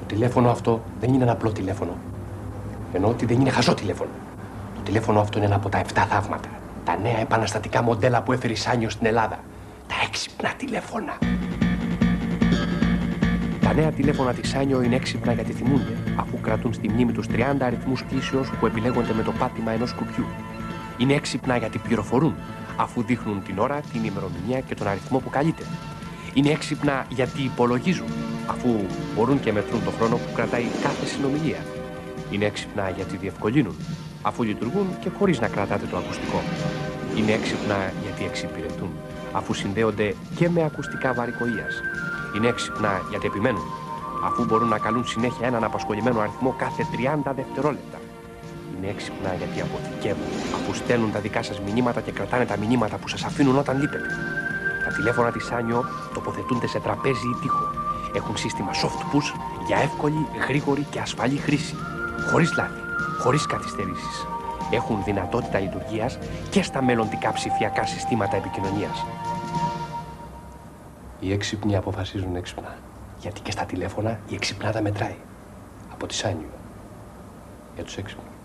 τηλέφωνο αυτό δεν είναι ένα απλό τηλέφωνο. Εννοώ ότι δεν είναι χαζό τηλέφωνο. Το τηλέφωνο αυτό είναι ένα από τα 7 θαύματα. Τα νέα επαναστατικά μοντέλα που έφερε η Σάνιο στην Ελλάδα. Τα έξυπνα τηλέφωνα. Τα νέα τηλέφωνα της Σάνιο είναι έξυπνα γιατί θυμούνται, αφού κρατούν στη μνήμη τους 30 αριθμούς κλήσεως που επιλέγονται με το πάτημα ενός κουμπιού. Είναι έξυπνα γιατί πληροφορούν, αφού δείχνουν την ώρα, την ημερομηνία και τον αριθμό που καλείται. Είναι έξυπνα γιατί υπολογίζουν, αφού μπορούν και μετρούν τον χρόνο που κρατάει κάθε συνομιλία. Είναι έξυπνα γιατί διευκολύνουν, αφού λειτουργούν και χωρίς να κρατάτε το ακουστικό. Είναι έξυπνα γιατί εξυπηρετούν, αφού συνδέονται και με ακουστικά βαρικοΐας. Είναι έξυπνα γιατί επιμένουν, αφού μπορούν να καλούν συνέχεια έναν απασχολημένο αριθμό κάθε 30 δευτερόλεπτα. Είναι έξυπνα γιατί αποθηκεύουν, αφού στέλνουν τα δικά σας μηνύματα και κρατάνε τα μηνύματα που σας αφήνουν όταν λείπετε. Τα τηλέφωνα της Σάνιο τοποθετούνται σε τραπέζι ή τοίχο. Έχουν σύστημα soft push για εύκολη, γρήγορη και ασφαλή χρήση. Χωρίς λάθη, χωρίς καθυστερήσεις. Έχουν δυνατότητα λειτουργίας και στα μελλοντικά ψηφιακά συστήματα επικοινωνίας. Οι έξυπνοι αποφασίζουν έξυπνα. Γιατί και στα τηλέφωνα η εξυπνάδα μετράει. Από τη Σάνιο. Για τους έξυπνους.